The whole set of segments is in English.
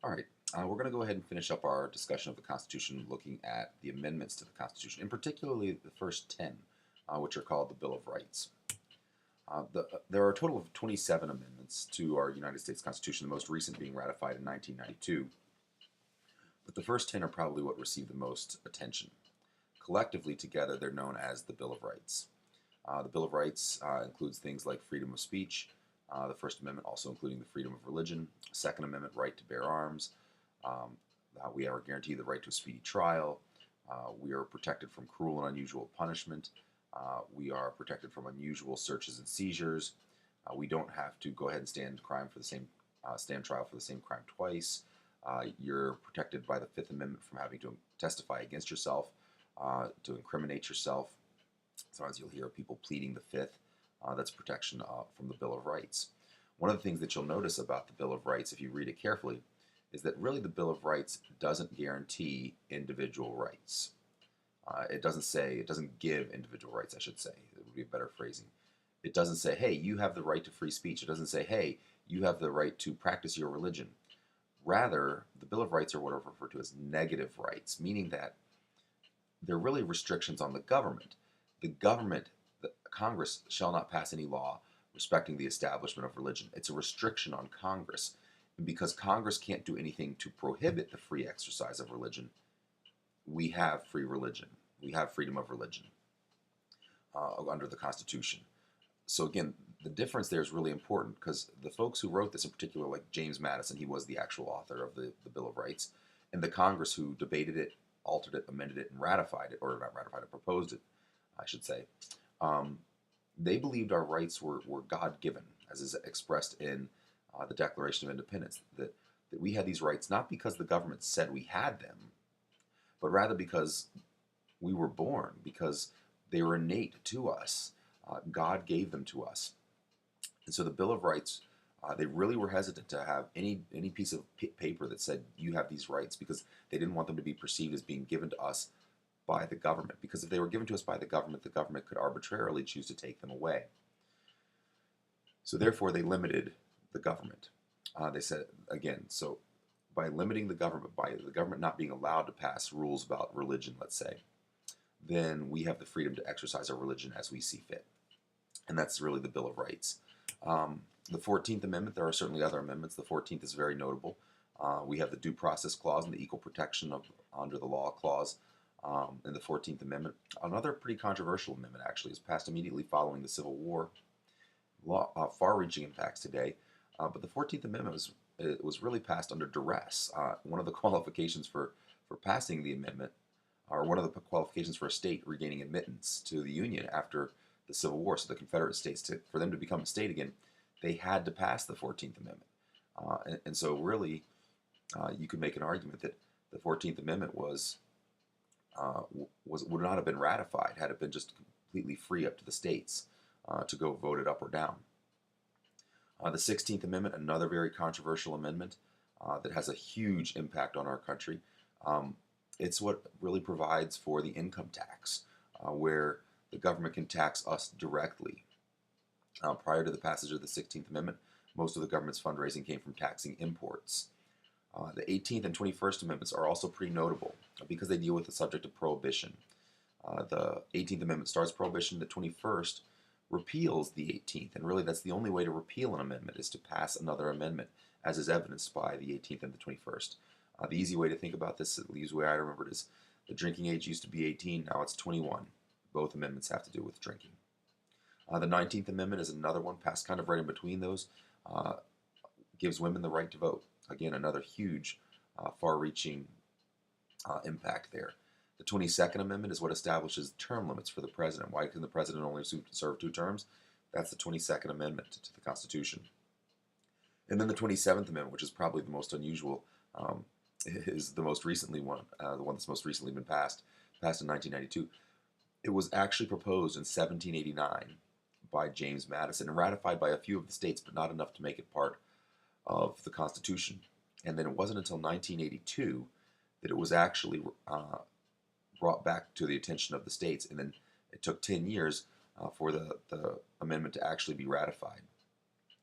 All right, we're going to go ahead and finish up our discussion of the Constitution looking at the amendments to the Constitution, and particularly the first 10, which are called the Bill of Rights. There are a total of 27 amendments to our United States Constitution, the most recent being ratified in 1992, but the first 10 are probably what received the most attention. Collectively, together, they're known as the Bill of Rights. The Bill of Rights includes things like freedom of speech, the First Amendment also including the freedom of religion, Second Amendment right to bear arms. We are guaranteed the right to a speedy trial. We are protected from cruel and unusual punishment. We are protected from unusual searches and seizures. We don't have to go ahead and stand trial for the same crime twice. You're protected by the Fifth Amendment from having to testify against yourself, to incriminate yourself. Sometimes you'll hear people pleading the Fifth. That's protection from the Bill of Rights. One of the things that you'll notice about the Bill of Rights, if you read it carefully, is that really the Bill of Rights doesn't guarantee individual rights. It doesn't give individual rights, I should say. It would be a better phrasing. It doesn't say, hey, you have the right to free speech. It doesn't say, hey, you have the right to practice your religion. Rather, the Bill of Rights are what are referred to as negative rights, meaning that they're really restrictions on the government. The Congress shall not pass any law respecting the establishment of religion. It's a restriction on Congress. And because Congress can't do anything to prohibit the free exercise of religion, we have free religion. We have freedom of religion under the Constitution. So again, the difference there is really important because the folks who wrote this in particular, like James Madison, he was the actual author of the Bill of Rights, and the Congress who debated it, altered it, amended it, and ratified it, or not ratified it, proposed it, I should say, they believed our rights were God-given, as is expressed in the Declaration of Independence, that we had these rights not because the government said we had them, but rather because we were born, because they were innate to us. God gave them to us. And so the Bill of Rights, they really were hesitant to have any piece of paper that said you have these rights because they didn't want them to be perceived as being given to us by the government. Because if they were given to us by the government could arbitrarily choose to take them away. So therefore they limited the government. They said, again, so by limiting the government, by the government not being allowed to pass rules about religion, let's say, then we have the freedom to exercise our religion as we see fit. And that's really the Bill of Rights. The 14th Amendment, there are certainly other amendments. The 14th is very notable. We have the Due Process Clause and the Equal Protection under the Law Clause in the 14th Amendment. Another pretty controversial amendment, actually, is passed immediately following the Civil War. Far-reaching impacts today. But the 14th Amendment was really passed under duress. One of the qualifications for passing the amendment, or one of the qualifications for a state regaining admittance to the Union after the Civil War, so the Confederate states, for them to become a state again, they had to pass the 14th Amendment. And so really, you could make an argument that the 14th Amendment would not have been ratified had it been just completely free up to the states to go vote it up or down. The 16th Amendment, another very controversial amendment that has a huge impact on our country. It's what really provides for the income tax, where the government can tax us directly. Prior to the passage of the 16th Amendment, most of the government's fundraising came from taxing imports. The 18th and 21st Amendments are also pretty notable because they deal with the subject of prohibition. The 18th Amendment starts prohibition, the 21st repeals the 18th, and really that's the only way to repeal an amendment is to pass another amendment, as is evidenced by the 18th and the 21st. The easy way to think about this, the easy way I remember it, is the drinking age used to be 18, now it's 21. Both amendments have to do with drinking. The 19th Amendment is another one, passed kind of right in between those, gives women the right to vote. Again, another huge, far-reaching impact there. The 22nd Amendment is what establishes term limits for the president. Why can the president only serve 2 terms? That's the 22nd Amendment to the Constitution. And then the 27th Amendment, which is probably the most unusual, is the most recently one, the one that's most recently been passed in 1992. It was actually proposed in 1789 by James Madison and ratified by a few of the states, but not enough to make it part of the Constitution. And then it wasn't until 1982 that it was actually brought back to the attention of the states, and then it took 10 years for the amendment to actually be ratified.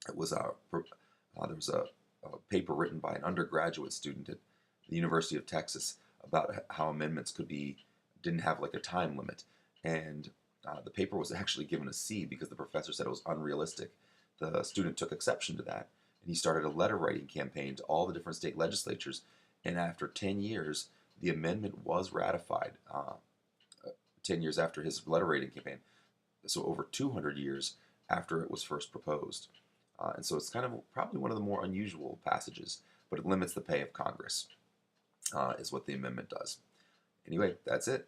It was there was a a paper written by an undergraduate student at the University of Texas about how amendments didn't have like a time limit. And the paper was actually given a C because the professor said it was unrealistic. The student took exception to that, and he started a letter writing campaign to all the different state legislatures. And after 10 years, the amendment was ratified. 10 years after his letter writing campaign, so over 200 years after it was first proposed. And so it's kind of probably one of the more unusual passages, but it limits the pay of Congress, is what the amendment does. Anyway, that's it.